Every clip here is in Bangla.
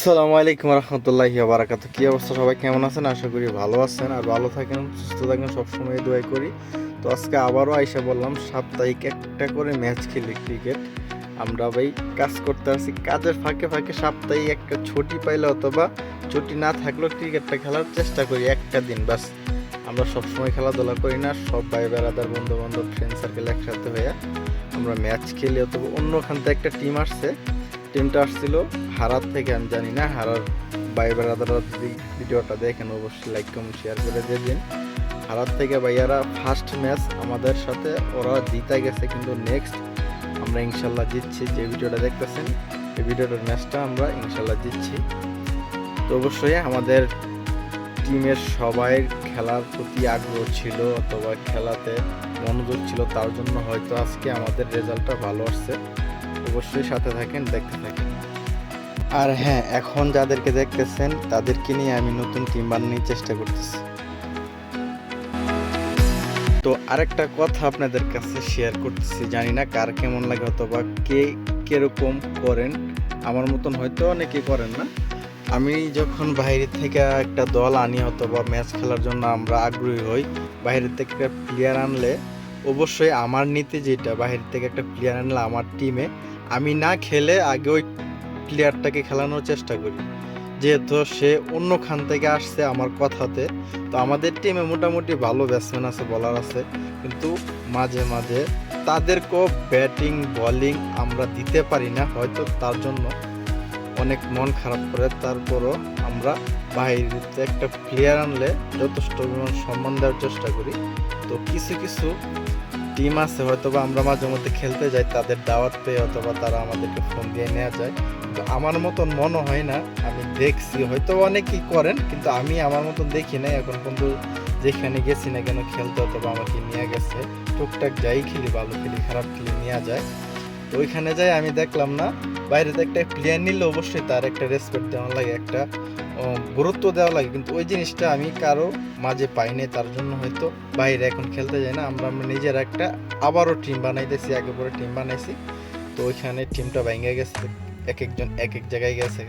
আসসালামু আলাইকুম রহমতুল্লাহি ওয়া বারাকাতুহু। কি অবস্থা, সবাই কেমন আছেন? আশা করি ভালো আছেন আর ভালো থাকেন, সুস্থ থাকেন, সবসময় দোয়া করি। তো আজকে আবারও আইসা বললাম সাপ্তাহিক একটা করে ম্যাচ খেলি ক্রিকেট। আমরা ভাই কাজ করতে আসি, কাজের ফাঁকে ফাঁকে সাপ্তাহিক একটা ছুটি পাইলে অথবা ছুটি না থাকলেও ক্রিকেটটা খেলার চেষ্টা করি একটা দিন বাস। আমরা সবসময় খেলাধুলা করি না, সব ভাই বেড়াদার বন্ধু বান্ধব ফ্রেন্ড সার্কেল একসাথে হয়ে আমরা ম্যাচ খেলি। অথবা অন্যখান থেকে একটা টিম আসছে, টিমটা আসছিল হারার থেকে, আমি জানি না হারার ভাই বেড়াদাররা যদি ভিডিওটা দেখেন অবশ্যই লাইক কমেন্ট শেয়ার করে দিন। হারার থেকে ভাইয়ারা ফার্স্ট ম্যাচ আমাদের সাথে ওরা জিতে গেছে, কিন্তু নেক্সট আমরা ইনশাল্লাহ জিতছি। যে ভিডিওটা দেখতেছেন এই ভিডিওটার ম্যাচটা আমরা ইনশাল্লাহ জিতছি। তো অবশ্যই আমাদের টিমের সবাই খেলার প্রতি আগ্রহ ছিল অথবা খেলাতে মনোযোগ ছিল, তার জন্য হয়তো আজকে আমাদের রেজাল্টটা ভালো আসছে। অবশ্যই সাথে থাকেন, দেখতে থাকেন। আর হ্যাঁ, এখন যাদেরকে দেখতেছেন তাদেরকে নিয়ে আমি নতুন টিম বানানোর চেষ্টা করতেছি। তো আরেকটা কথা আপনাদের কাছে শেয়ার করতেছি, জানি না কার কেমন লাগে অথবা কে কিরকম করেন। আমার মতন হয়তো অনেকে করেন না। আমি যখন বাইরে থেকে একটা দল আনি অথবা ম্যাচ খেলার জন্য আমরা আগ্রহী হই, বাইরের থেকে একটা প্লেয়ার আনলে অবশ্যই আমার নীতি যেটা, বাইরে থেকে একটা প্লেয়ার আনলে আমার টিমে আমি না খেলে আগে ওই প্লেয়ারটাকে খেলানোর চেষ্টা করি, যেহেতু সে অন্য খান থেকে আসছে আমার কথাতে। তো আমাদের টিমে মোটামুটি ভালো ব্যাটসম্যান আছে, বলার আছে, কিন্তু মাঝে মাঝে তাদেরকেও ব্যাটিং বোলিং আমরা দিতে পারি না, হয়তো তার জন্য অনেক মন খারাপ করে। তারপরও আমরা বাইরেতে একটা প্লেয়ার আনলে যথেষ্ট সম্মান দেওয়ার চেষ্টা করি। তো কিছু কিছু টিম আছে হয়তো বা আমরা মাঝে মধ্যে খেলতে যাই, তাদের দাওয়াত পেয়ে অথবা তারা আমাদেরকে ফোন দিয়ে নেওয়া যায়। তো আমার মতন মনে হয় না, আমি দেখছি হয়তো অনেকেই করেন, কিন্তু আমি আমার মতন দেখি নাই এখন পর্যন্ত। যেখানে গেছি না কেন খেলতে অথবা আমাকে নিয়ে গেছে, টুকটাক যাই খেলি, ভালো খেলি খারাপ খেলি নেওয়া যায়। তো ওইখানে যাই আমি দেখলাম না, বাইরেতে একটা প্লেয়ার নিলে অবশ্যই তার একটা রেসপেক্ট দেওয়া লাগে, একটা গুরুত্ব দেওয়া লাগে, কিন্তু ওই জিনিসটা আমি কারো মাঝে পাইনি। তার জন্য হয়তো বাইরে এখন খেলতে যাই না। আমরা নিজের একটা আবারও টিম বানাইতেছি, আগে পরে টিম বানাইছি। তো ওইখানে টিমটা ভেঙে গেছে, এক একজন এক এক জায়গায় গেছে।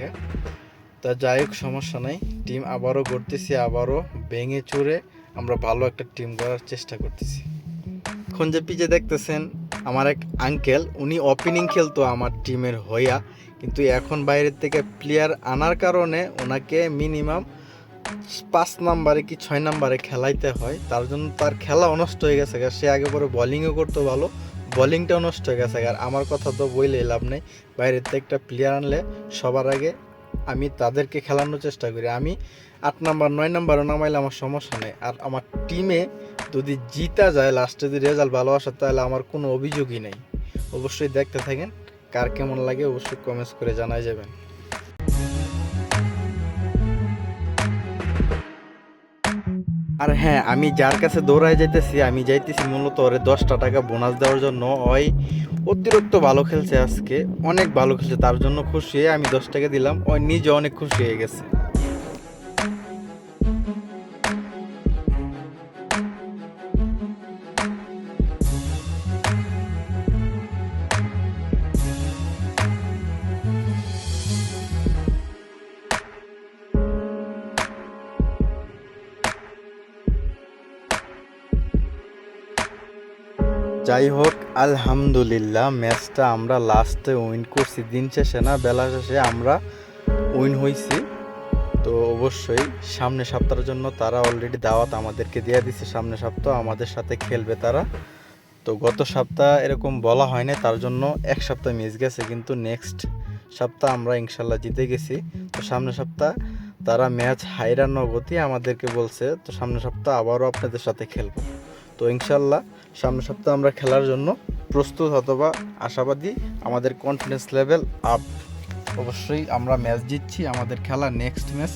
তা যাই হোক, সমস্যা নাই, টিম আবারও গড়তেছি, আবারও ভেঙে চুরে আমরা ভালো একটা টিম করার চেষ্টা করতেছি। এখন যে পিছে দেখতেছেন আমার এক আঙ্কেল, উনি ওপেনিং খেলতো আমার টিমের হইয়া, কিন্তু এখন বাইরের থেকে প্লেয়ার আনার কারণে ওনাকে মিনিমাম 5 নাম্বারে কি 6 নাম্বারে খেলাইতে হয়। তার জন্য তার খেলা নষ্ট হয়ে গেছে। সে আগে পরে বোলিংও করতো ভালো, বোলিংটাও নষ্ট হয়ে গেছে। আর আমার কথা তো বইলেই লাভ নেই, বাইরের থেকে একটা প্লেয়ার আনলে সবার আগে আমি তাদেরকে খেলানোর চেষ্টা করি। আমি 8 নাম্বার 9 নাম্বারও নামাইলে আমার সমস্যা নেই। আর আমার টিমে যদি জিতা যায়, লাস্টে যদি রেজাল্ট ভালো আসে, তাহলে আমার কোনো অভিযোগই নেই। অবশ্যই দেখতে থাকেন, কার কেমন লাগে অবশ্যই কমেন্টস করে জানাই যাবেন। আর হ্যাঁ, আমি যার কাছে দৌড়ায় যাইতেছি, আমি যাইতেছি মূলত ওরে 10টা টাকা বোনাস দেওয়ার জন্য। ওই অতিরিক্ত ভালো খেলছে আজকে, অনেক ভালো খেলছে, তার জন্য খুশি হয়ে আমি 10 টাকা দিলাম। ওই নিজে অনেক খুশি হয়ে গেছে। যাই হোক, আলহামদুলিল্লাহ ম্যাচটা আমরা লাস্টে উইন করছি। দিন শেষে না, বেলা শেষে আমরা উইন হয়েছি। তো অবশ্যই সামনে সপ্তাহের জন্য তারা অলরেডি দাওয়াত আমাদেরকে দিয়ে দিচ্ছে, সামনে সপ্তাহ আমাদের সাথে খেলবে তারা। তো গত সপ্তাহ এরকম বলা হয় না, তার জন্য এক সপ্তাহ মিস গেছে, কিন্তু নেক্সট সপ্তাহ আমরা ইনশাল্লাহ জিতে গেছি। তো সামনের সপ্তাহ তারা ম্যাচ হাইরা নগতি আমাদেরকে বলছে, তো সামনের সপ্তাহ আবারও আপনাদের সাথে খেলবো। তো ইনশাল্লাহ সামনের সপ্তাহ আমরা খেলার জন্য প্রস্তুত অথবা আশাবাদী, আমাদের কনফিডেন্স লেভেল আপ। অবশ্যই আমরা ম্যাচ জিতছি, আমাদের খেলা নেক্সট ম্যাচ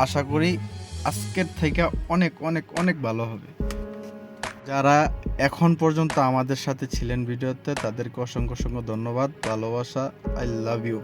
আশা করি আজকের থেকে অনেক অনেক অনেক ভালো হবে। যারা এখন পর্যন্ত আমাদের সাথে ছিলেন ভিডিওতে, তাদেরকে অসংখ্য অসংখ্য ধন্যবাদ, ভালোবাসা, আই লাভ ইউ।